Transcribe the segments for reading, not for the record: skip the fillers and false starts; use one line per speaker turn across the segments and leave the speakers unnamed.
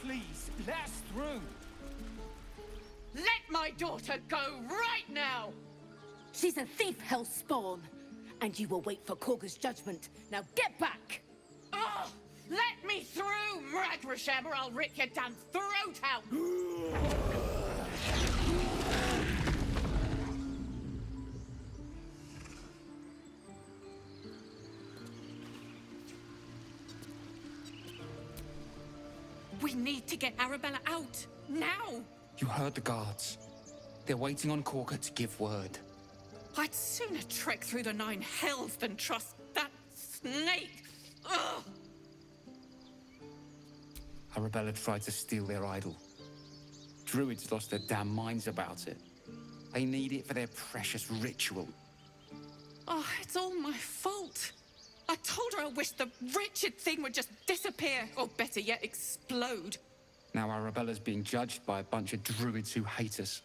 Please, let us through.
Let my daughter go right now!
She's a thief, hellspawn. And you will wait for Korga's judgment. Now get back!
Oh, let me through, Mragrasham, or I'll rip your damn throat out! We need to get Arabella out, now!
You heard the guards. They're waiting on Korga to give word.
I'd sooner trek through the 9 hells than trust that snake! Ugh!
Arabella tried to steal their idol. Druids lost their damn minds about it. They need it for their precious ritual.
Oh, it's all my fault. I told her I wished the wretched thing would just disappear, or better yet, explode.
Now Arabella's being judged by a bunch of druids who hate us.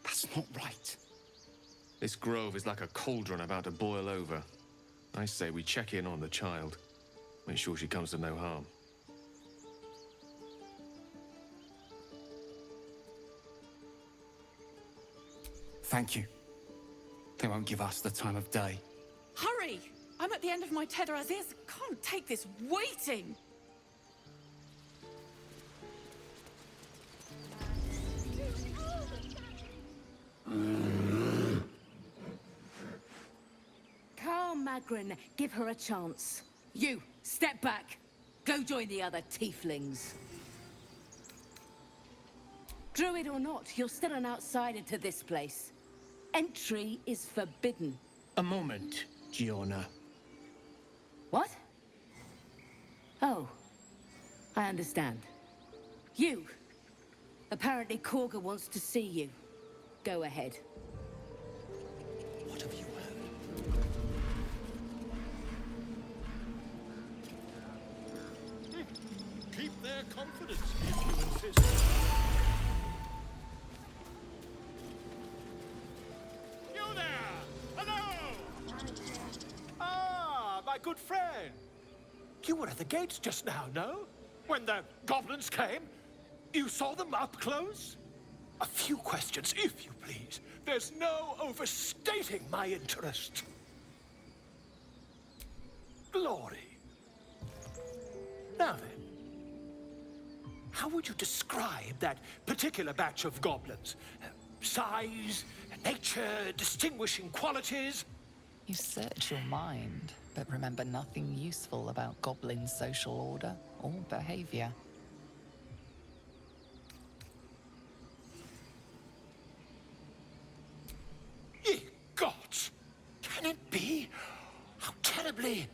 That's not right.
This grove is like a cauldron about to boil over. I say we check in on the child. Make sure she comes to no harm.
Thank you. They won't give us the time of day.
Hurry! I'm at the end of my tether as is. Can't take this waiting.
Carl Magrin, give her a chance. You, step back. Go join the other tieflings. Druid or not, you're still an outsider to this place. Entry is forbidden.
A moment, Giona.
What? Oh, I understand. You. Apparently Korga wants to see you. Go ahead.
What have you heard?
Keep their confidence if you insist. You there! Hello! Ah, my good friend. You were at the gates just now, no? When the goblins came? You saw them up close? A few questions, if you please. There's no overstating my interest. Glory. Now then, how would you describe that particular batch of goblins? Size, nature, distinguishing qualities?
You search your mind, but remember nothing useful about goblin social order or behavior.
Ye gods! Can it be? How terribly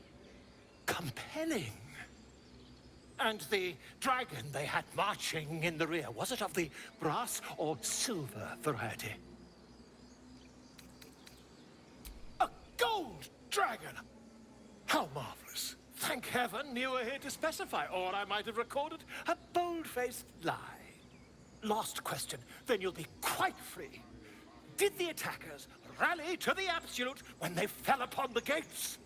compelling. And the dragon they had marching in the rear, was it of the brass or silver variety? A gold dragon! How marvelous. Thank heaven you were here to specify, or I might have recorded a bold-faced lie. Last question, then you'll be quite free. Did the attackers rally to the absolute when they fell upon the gates?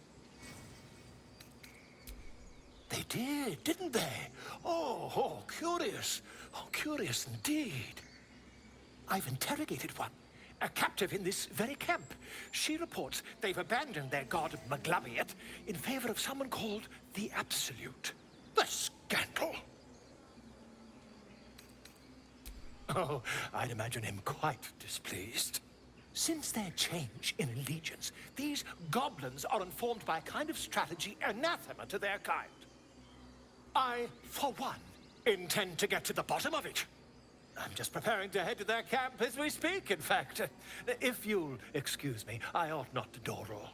They did, didn't they? Oh, curious. Oh, curious indeed. I've interrogated one, a captive in this very camp. She reports they've abandoned their god Maglabiet in favor of someone called the Absolute. The scandal! Oh, I'd imagine him quite displeased. Since their change in allegiance, these goblins are informed by a kind of strategy anathema to their kind. I, for one, intend to get to the bottom of it. I'm just preparing to head to their camp as we speak, in fact. If you'll excuse me, I ought not to door roll.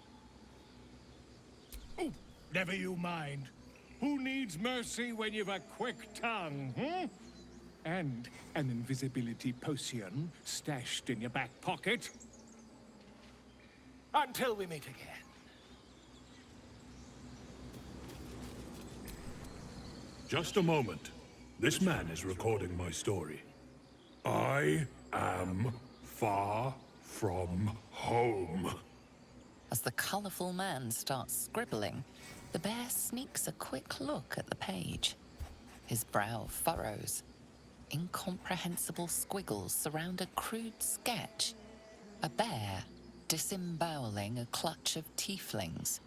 Oh, never you mind. Who needs mercy when you've a quick tongue, hmm? And an invisibility potion stashed in your back pocket.
Until we meet again.
Just a moment. This man is recording my story. I am far from home.
As the colourful man starts scribbling, the bear sneaks a quick look at the page. His brow furrows. Incomprehensible squiggles surround a crude sketch. A bear disemboweling a clutch of tieflings.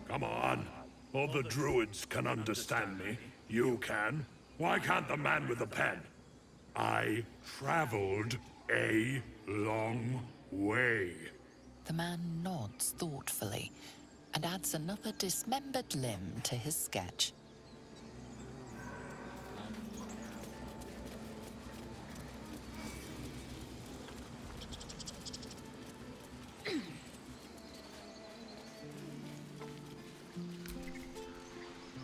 Come on. All the druids can understand me. You can. Why can't the man with the pen? I traveled a long way.
The man nods thoughtfully and adds another dismembered limb to his sketch.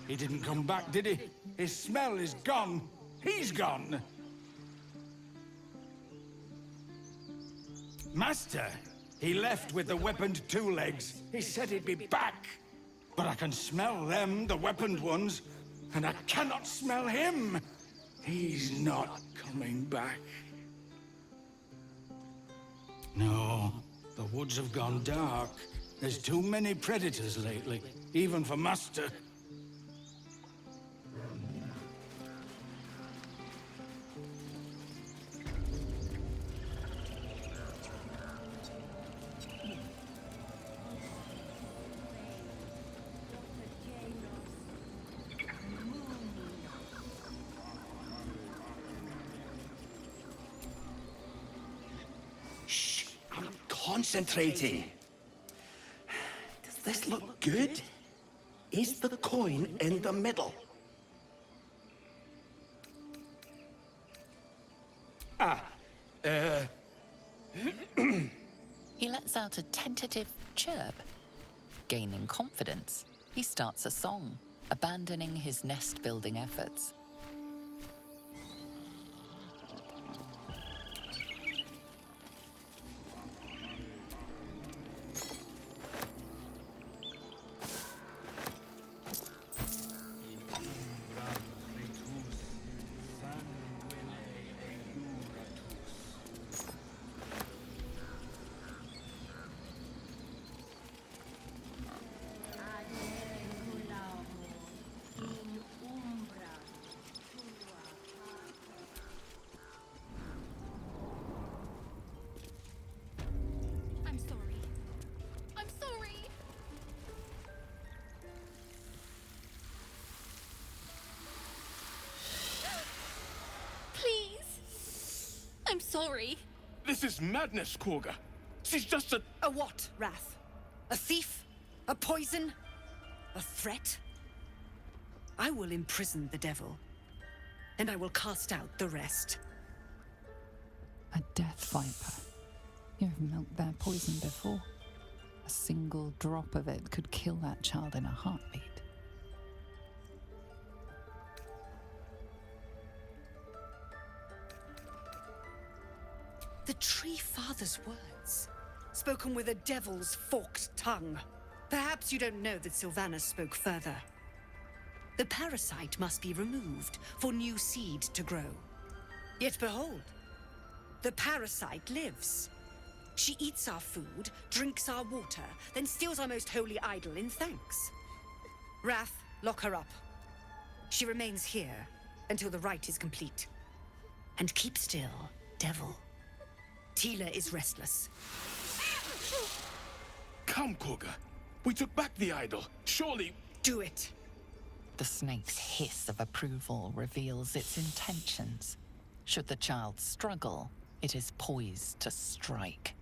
He didn't come back, did he? His smell is gone. He's gone. Master, he left with the weaponed two legs. He said he'd be back. But I can smell them, the weaponed ones, and I cannot smell him. He's not coming back. No, the woods have gone dark. There's too many predators lately, even for Master.
Concentrating. Does this look good? Is the coin in the middle?
He lets out a tentative chirp. Gaining confidence, he starts a song, abandoning his nest-building efforts.
I'm sorry.
This is madness, Korga. She's just a...
A what, Wrath? A thief? A poison? A threat? I will imprison the devil, and I will cast out the rest.
A death viper. You've milked their poison before. A single drop of it could kill that child in a heartbeat.
The Tree Father's words, spoken with a devil's forked tongue. Perhaps you don't know that Sylvanas spoke further. The parasite must be removed for new seed to grow. Yet behold, the parasite lives. She eats our food, drinks our water, then steals our most holy idol in thanks. Wrath, lock her up. She remains here until the rite is complete. And keep still, devil. Tila is restless.
Come, Korga. We took back the idol. Surely...
Do it.
The snake's hiss of approval reveals its intentions. Should the child struggle, it is poised to strike.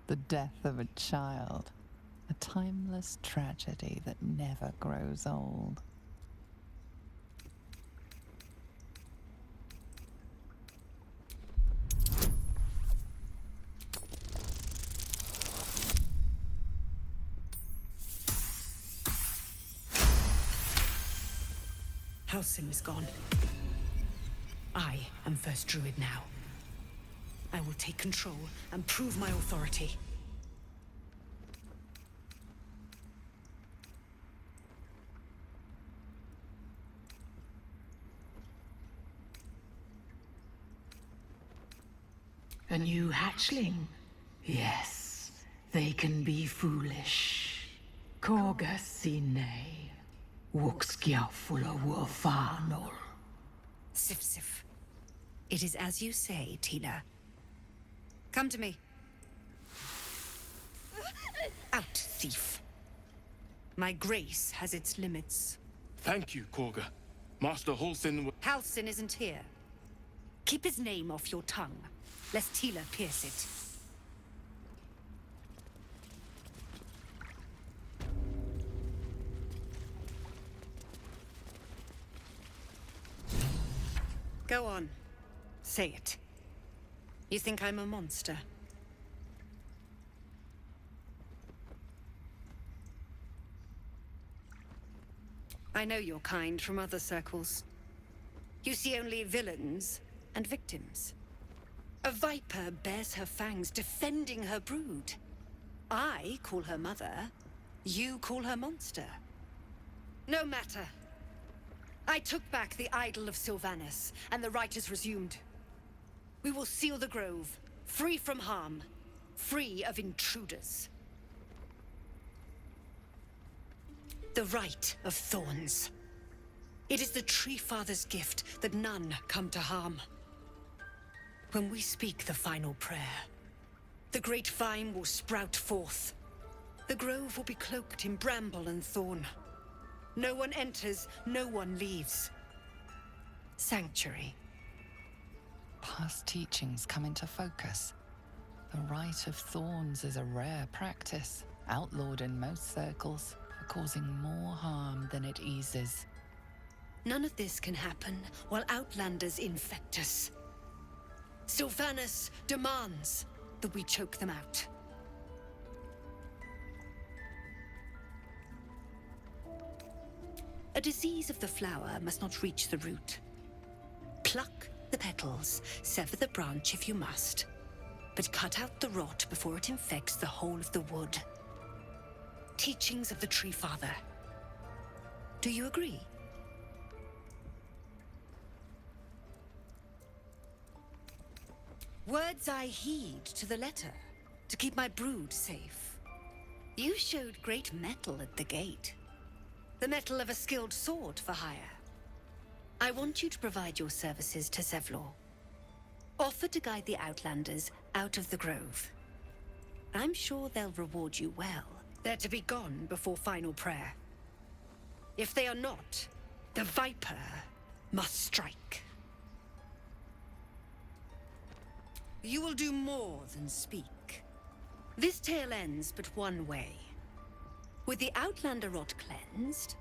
The death of a child. A timeless tragedy that never grows old.
Halsin is gone. I am first druid now. I will take control and prove my authority.
A new hatchling? Yes, they can be foolish. Korga sine. Wukskiafula Wurfanol.
Sif Sif. It is as you say, Tina. Come to me. Out, thief. My grace has its limits.
Thank you, Korga. Master Halsin...
Halsin isn't here. Keep his name off your tongue, lest Tila pierce it. Go on. Say it. You think I'm a monster? I know your kind from other circles. You see only villains and victims. A viper bears her fangs defending her brood. I call her mother. You call her monster. No matter. I took back the idol of Sylvanas, and the rite is resumed. We will seal the grove, free from harm, free of intruders. The rite of thorns. It is the Tree Father's gift that none come to harm. When we speak the final prayer, the great vine will sprout forth. The grove will be cloaked in bramble and thorn. No one enters, no one leaves. Sanctuary.
Past teachings come into focus. The Rite of Thorns is a rare practice, outlawed in most circles, for causing more harm than it eases.
None of this can happen while Outlanders infect us. Sylvanas demands that we choke them out. A disease of the flower must not reach the root. Pluck the petals, sever the branch if you must, but cut out the rot before it infects the whole of the wood. Teachings of the Tree Father. Do you agree? Words I heed to the letter, to keep my brood safe. You showed great mettle at the gate. The mettle of a skilled sword for hire. I want you to provide your services to Zevlor. Offer to guide the Outlanders out of the grove. I'm sure they'll reward you well. They're to be gone before final prayer. If they are not, the Viper must strike. You will do more than speak. This tale ends but one way. With the Outlander rot cleansed,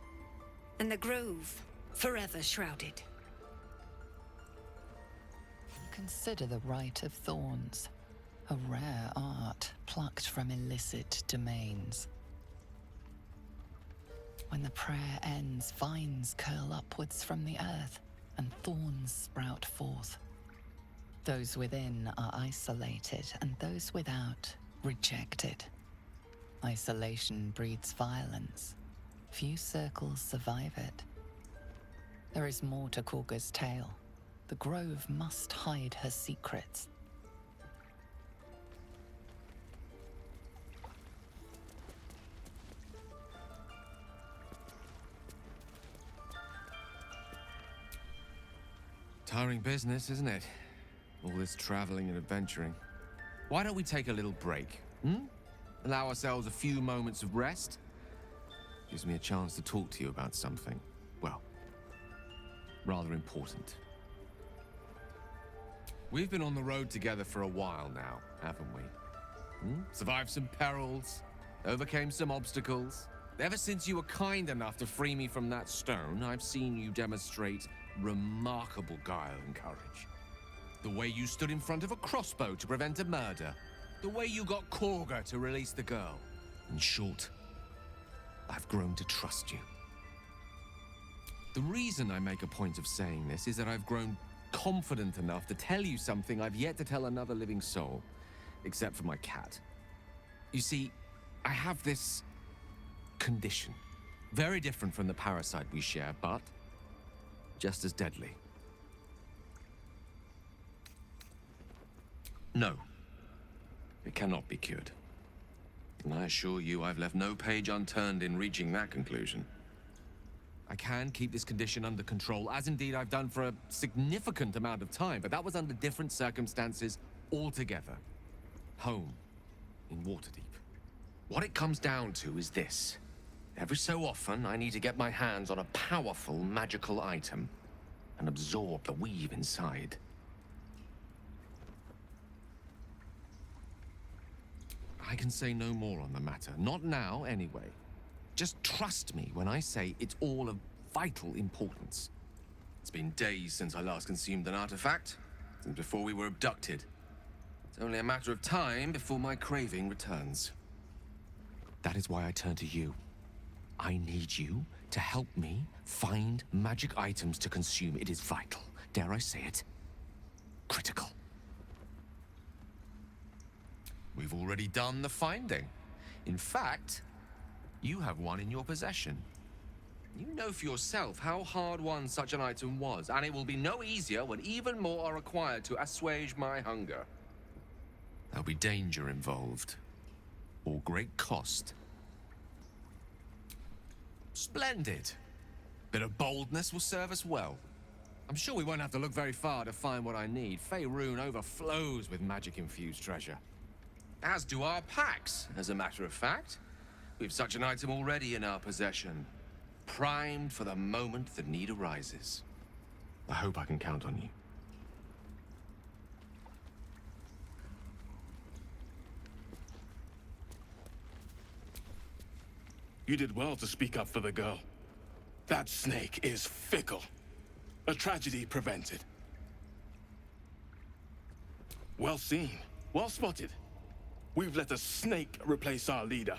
and the grove forever shrouded.
Consider the Rite of Thorns, a rare art plucked from illicit domains. When the prayer ends, vines curl upwards from the earth, and thorns sprout forth. Those within are isolated, and those without rejected. Isolation breeds violence. Few circles survive it. There is more to Korga's tale. The grove must hide her secrets.
Tiring business, isn't it? All this traveling and adventuring. Why don't we take a little break, Allow ourselves a few moments of rest? Gives me a chance to talk to you about something, well, rather important. We've been on the road together for a while now, haven't we? Survived some perils, overcame some obstacles. Ever since you were kind enough to free me from that stone, I've seen you demonstrate remarkable guile and courage. The way you stood in front of a crossbow to prevent a murder. The way you got Korga to release the girl. In short, I've grown to trust you. The reason I make a point of saying this is that I've grown confident enough to tell you something I've yet to tell another living soul, except for my cat. You see, I have this condition. Very different from the parasite we share, but just as deadly. No. It cannot be cured. And I assure you I've left no page unturned in reaching that conclusion. I I can keep this condition under control, as indeed I've done for a significant amount of time, but that was under different circumstances altogether. Home, in Waterdeep. What it comes down to is this. Every so often, I need to get my hands on a powerful magical item and absorb the weave inside. I can say no more on the matter. Not now, anyway. Just trust me when I say it's all of vital importance. It's been days since I last consumed an artifact, since before we were abducted. It's only a matter of time before my craving returns. That is why I turn to you. I need you to help me find magic items to consume. It is vital. Dare I say it? Critical. We've already done the finding. In fact, you have one in your possession. You know for yourself how hard-won such an item was, and it will be no easier when even more are required to assuage my hunger. There'll be danger involved, or great cost. Splendid. Bit of boldness will serve us well. I'm sure we won't have to look very far to find what I need. Faerun overflows with magic-infused treasure. As do our packs, as a matter of fact. We've such an item already in our possession. Primed for the moment the need arises. I hope I can count on you.
You did well to speak up for the girl. That snake is fickle. A tragedy prevented. Well seen. Well spotted. We've let a snake replace our leader.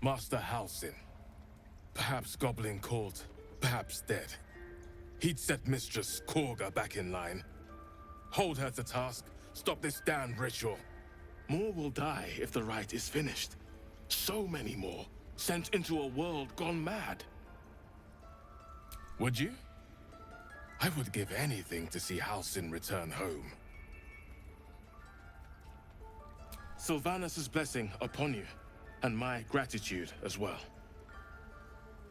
Master Halsin. Perhaps goblin caught, perhaps dead. He'd set Mistress Korga back in line. Hold her to task, stop this damned ritual. More will die if the rite is finished. So many more, sent into a world gone mad. Would you? I would give anything to see Halsin return home. Sylvanas' blessing upon you, and my gratitude as well.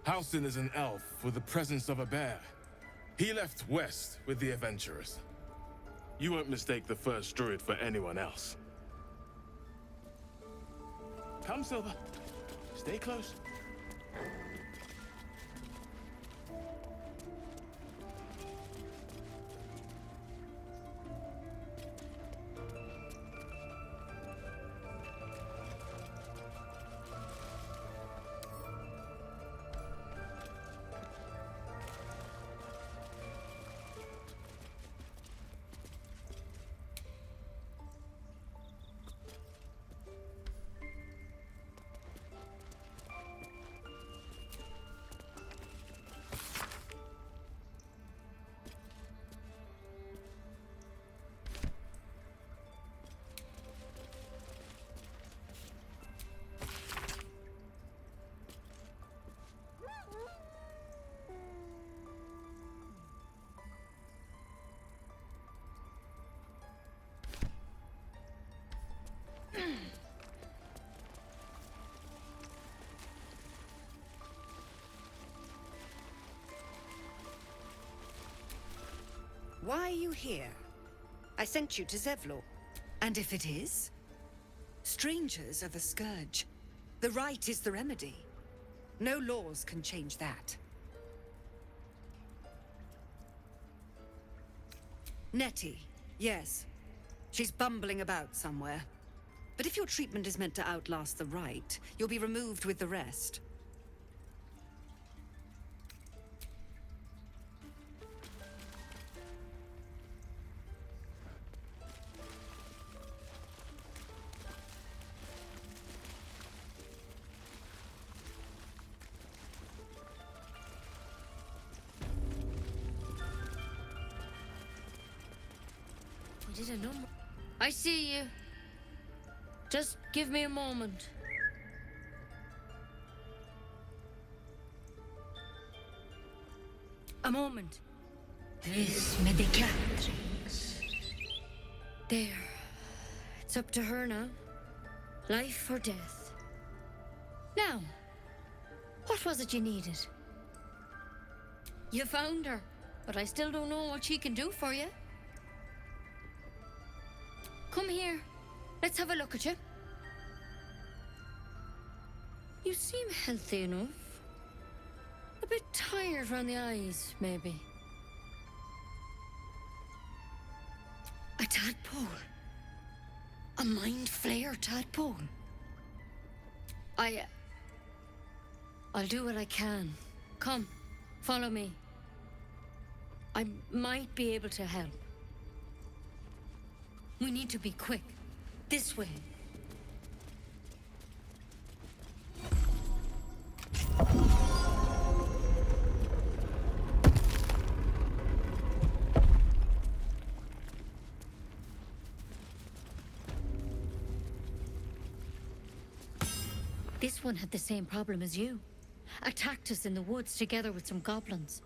Halsin is an elf with the presence of a bear. He left west with the adventurers. You won't mistake the first druid for anyone else. Come, Silver. Stay close.
Why are you here? I sent you to Zevlor. And if it is? Strangers are the scourge. The rite is the remedy. No laws can change that. Nettie, yes. She's bumbling about somewhere. But if your treatment is meant to outlast the rite, you'll be removed with the rest.
I see you. Just give me a moment.
A moment.
This medicatrix. There. It's up to her now. Life or death. Now, What was it you needed? You found her, but I still don't know what she can do for you. Come here. Let's have a look at you. You seem healthy enough. A bit tired around the eyes, maybe. A tadpole. A mind flayer tadpole. I'll do what I can. Come, follow me. I might be able to help. We need to be quick. This way. This one had the same problem as you. Attacked us in the woods together with some goblins.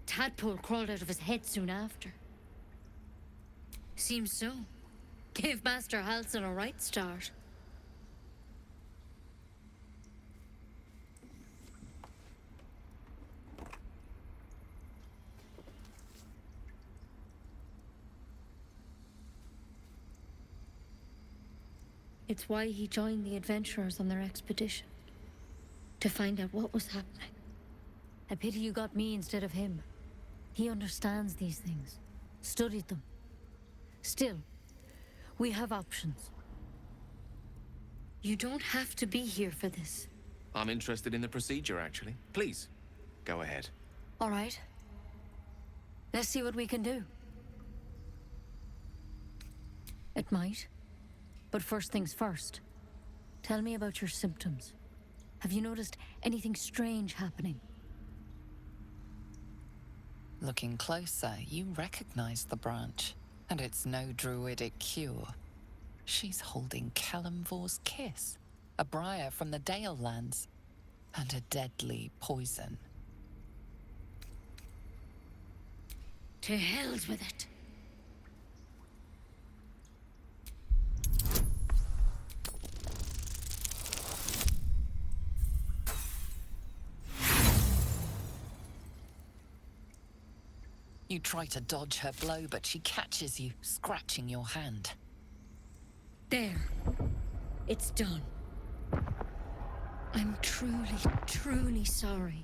Tadpole crawled out of his head soon after. Seems so. Gave Master Halsin a right start. It's why he joined the adventurers on their expedition. To find out what was happening. A pity you got me instead of him. He understands these things. Studied them. Still, we have options. You don't have to be here for this.
I'm interested in the procedure, actually. Please, go ahead.
All right. Let's see what we can do. It might. But first things first. Tell me about your symptoms. Have you noticed anything strange happening?
Looking closer, you recognize the branch. And it's no druidic cure. She's holding Kalimvor's kiss, a briar from the Dale lands, and a deadly poison.
To hell's with it.
You try to dodge her blow, but she catches you, scratching your hand.
There. It's done. I'm truly, truly sorry.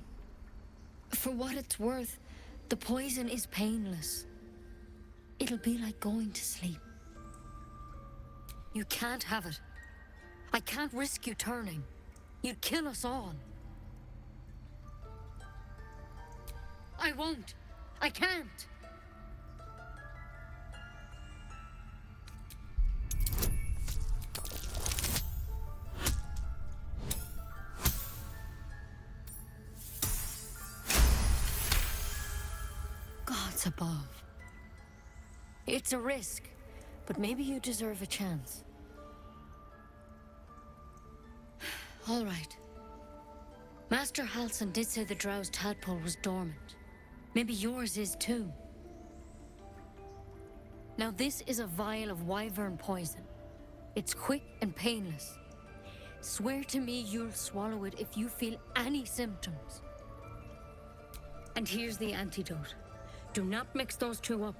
For what it's worth, the poison is painless. It'll be like going to sleep. You can't have it. I can't risk you turning. You'd kill us all. I won't. I can't. Gods above. It's a risk, but maybe you deserve a chance. All right. Master Halsin did say the drow's tadpole was dormant. Maybe yours is too. Now this is a vial of wyvern poison. It's quick and painless. Swear to me you'll swallow it if you feel any symptoms. And here's the antidote. Do not mix those two up.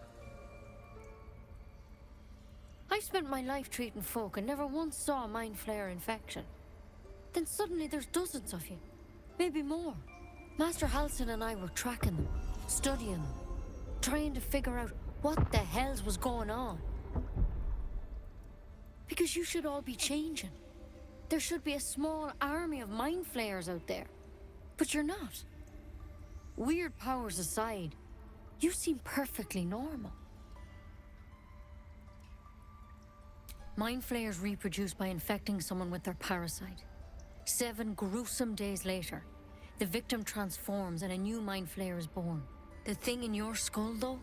I've spent my life treating folk and never once saw a mind flayer infection. Then suddenly there's dozens of you. Maybe more. Master Halsin and I were tracking them. Studying them, trying to figure out what the hells was going on. Because you should all be changing. There should be a small army of mind flayers out there. But you're not. Weird powers aside, you seem perfectly normal. Mind flayers reproduce by infecting someone with their parasite. 7 gruesome days later, the victim transforms and a new mind flayer is born. The thing in your skull, though,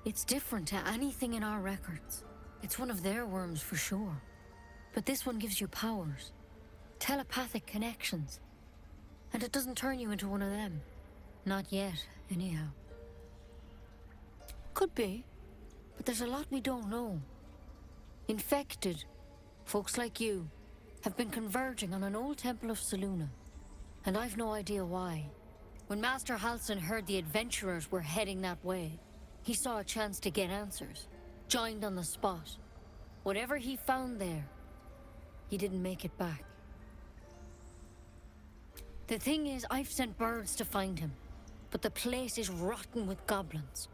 it's different to anything in our records. It's one of their worms for sure. But this one gives you powers. Telepathic connections. And it doesn't turn you into one of them. Not yet, anyhow. Could be. But there's a lot we don't know. Infected, folks like you, have been converging on an old temple of Selûne. And I've no idea why. When Master Halsin heard the adventurers were heading that way, he saw a chance to get answers. Joined on the spot. Whatever he found there, he didn't make it back. The thing is, I've sent birds to find him, but the place is rotten with goblins.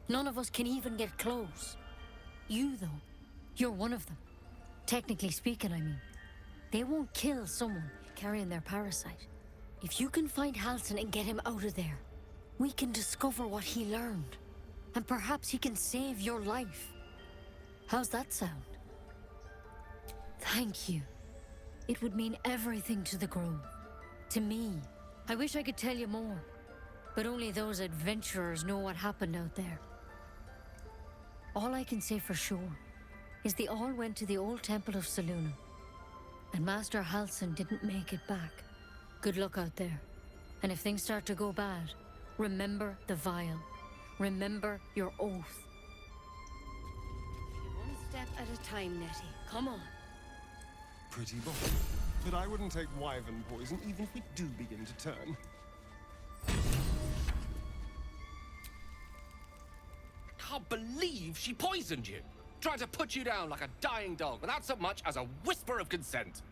None of us can even get close. You, though, you're one of them. Technically speaking, I mean. They won't kill someone carrying their parasite. If you can find Halsin and get him out of there, we can discover what he learned. And perhaps he can save your life. How's that sound? Thank you. It would mean everything to the Grove. To me. I wish I could tell you more. But only those adventurers know what happened out there. All I can say for sure is they all went to the old temple of Selûne. And Master Halsin didn't make it back. Good luck out there. And if things start to go bad, remember the vial. Remember your oath.
One step at a time, Nettie. Come on.
Pretty bold. But I wouldn't take wyvern poison even if we do begin to turn.
I can't believe she poisoned you. Tried to put you down like a dying dog without so much as a whisper of consent.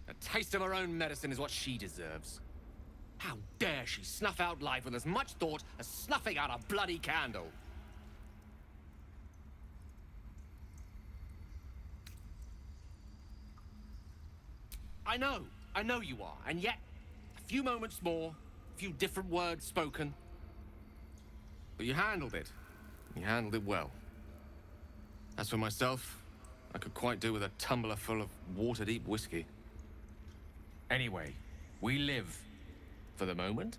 A taste of her own medicine is what she deserves. How dare she snuff out life with as much thought as snuffing out a bloody candle? I know you are, and yet, a few moments more, a few different words spoken. But you handled it. You handled it well. As for myself, I could quite do with a tumbler full of water-deep whiskey. Anyway, we live. For the moment.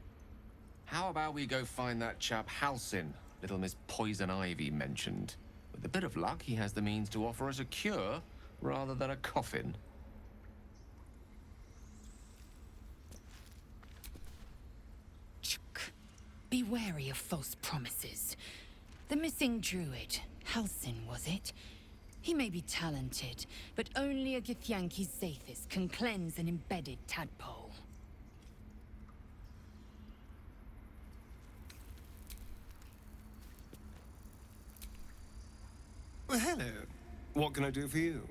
How about we go find that chap Halsin, little Miss Poison Ivy mentioned? With a bit of luck, he has the means to offer us a cure rather than a coffin.
Be wary of false promises. The missing druid, Halsin, was it? He may be talented, but only a Githyanki Zathis can cleanse an embedded tadpole.
Well, hello. What can I do for you?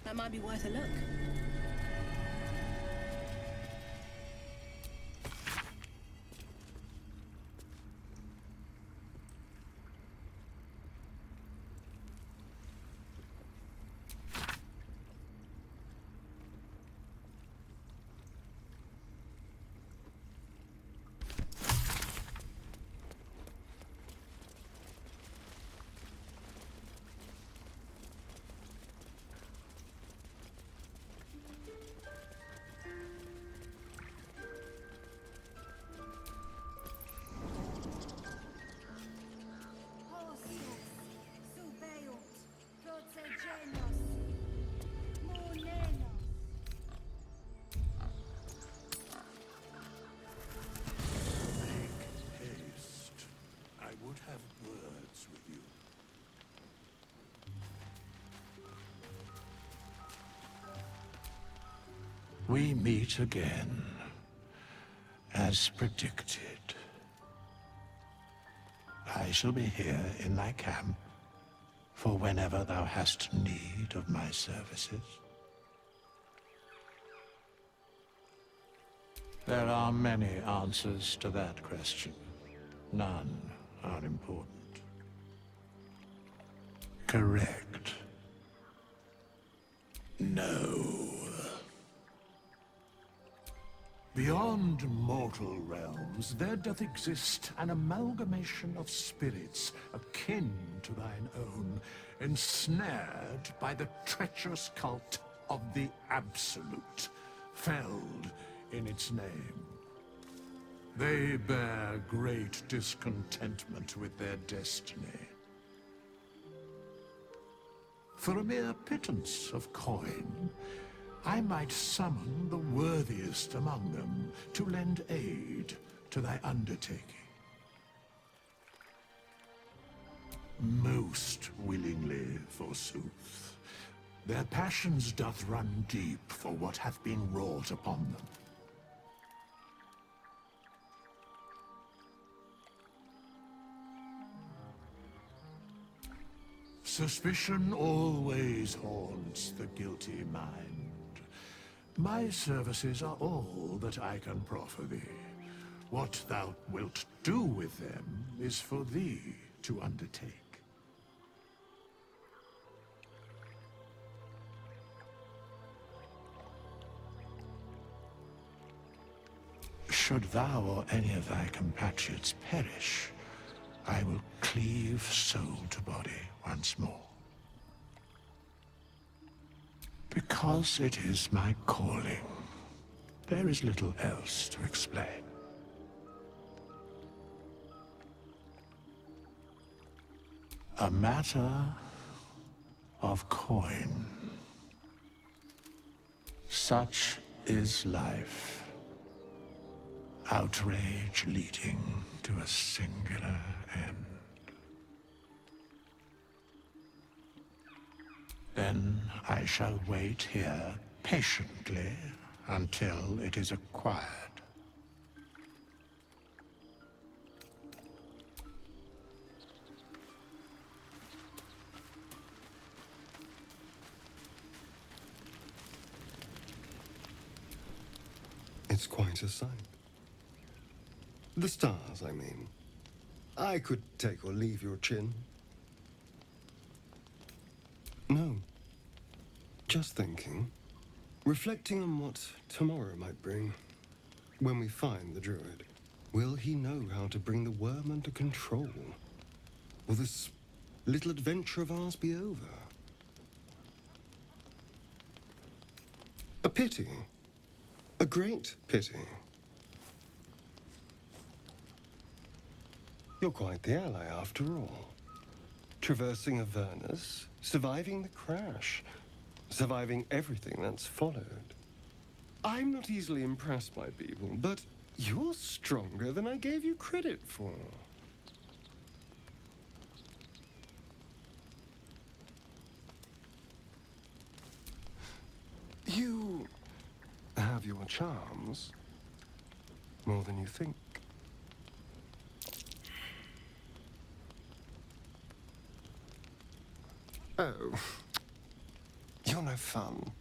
That might be worth a look.
We meet again, as predicted. I shall be here in thy camp for whenever thou hast need of my services. There are many answers to that question. None are important. Correct. No. Beyond mortal realms, there doth exist an amalgamation of spirits akin to thine own, ensnared by the treacherous cult of the Absolute, felled in its name. They bear great discontentment with their destiny. For a mere pittance of coin, I might summon the worthiest among them to lend aid to thy undertaking. Most willingly, forsooth. Their passions doth run deep for what hath been wrought upon them. Suspicion always haunts the guilty mind. My services are all that I can proffer thee. What thou wilt do with them is for thee to undertake. Should thou or any of thy compatriots perish, I will cleave soul to body once more. Because it is my calling, there is little else to explain. A matter of coin. Such is life. Outrage leading to a singular end. Then I shall wait here patiently until it is acquired.
It's quite a sight. The stars, I mean. I could take or leave your chin. No. Just thinking. Reflecting on what tomorrow might bring. When we find the druid, will he know how to bring the worm under control? Will this little adventure of ours be over? A pity. A great pity. You're quite the ally, after all. Traversing Avernus, surviving the crash, surviving everything that's followed. I'm not easily impressed by people, but you're stronger than I gave you credit for. You have your charms, more than you think. Oh, you're no fun.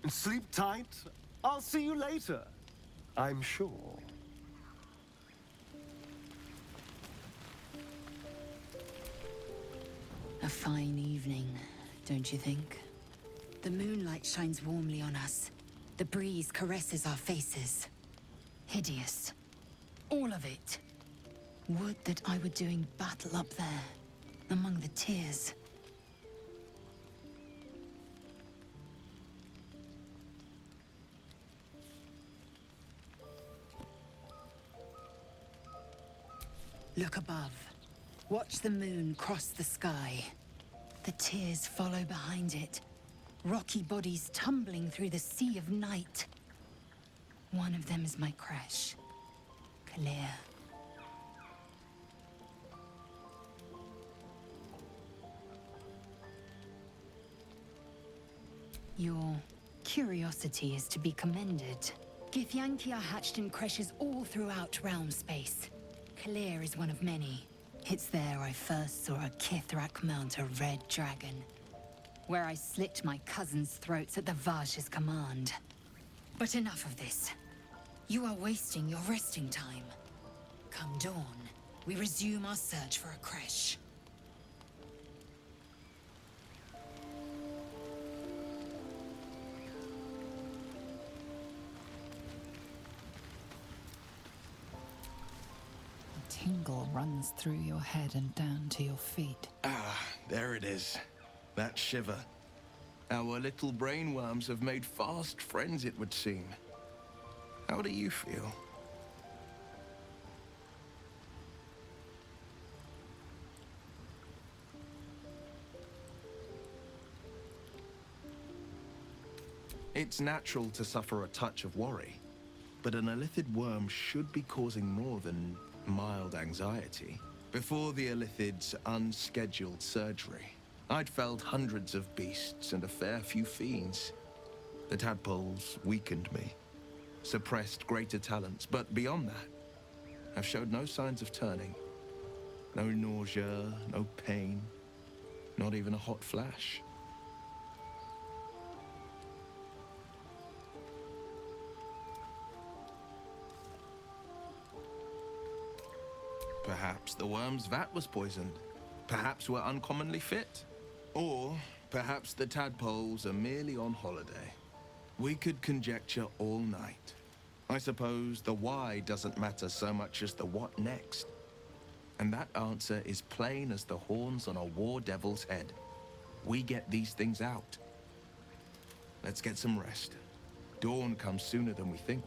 Sleep tight. I'll see you later, I'm sure.
A fine evening, don't you think? The moonlight shines warmly on us. The breeze caresses our faces. Hideous. All of it. Would that I were doing battle up there, among the tears. Look above. Watch the moon cross the sky. The tears follow behind it. Rocky bodies tumbling through the sea of night. One of them is my crash. Clear. Your curiosity is to be commended. Githyanki are hatched in creches all throughout realm space. Clear is one of many. It's there I first saw a Kithrak mount a red dragon. Where I slit my cousins' throats at the Vash's command. But enough of this. You are wasting your resting time. Come dawn, we resume our search for a creche.
Tingle runs through your head and down to your feet.
Ah, there it is. That shiver. Our little brainworms have made fast friends, it would seem. How do you feel? It's natural to suffer a touch of worry, but an illithid worm should be causing more than mild anxiety. Before the illithid's unscheduled surgery, I'd felled hundreds of beasts and a fair few fiends. The tadpoles weakened me, suppressed greater talents, but beyond that, I've showed no signs of turning. No nausea, no pain, not even a hot flash. Perhaps the worm's vat was poisoned. Perhaps we're uncommonly fit. Or perhaps the tadpoles are merely on holiday. We could conjecture all night. I suppose the why doesn't matter so much as the what next. And that answer is plain as the horns on a war devil's head. We get these things out. Let's get some rest. Dawn comes sooner than we think.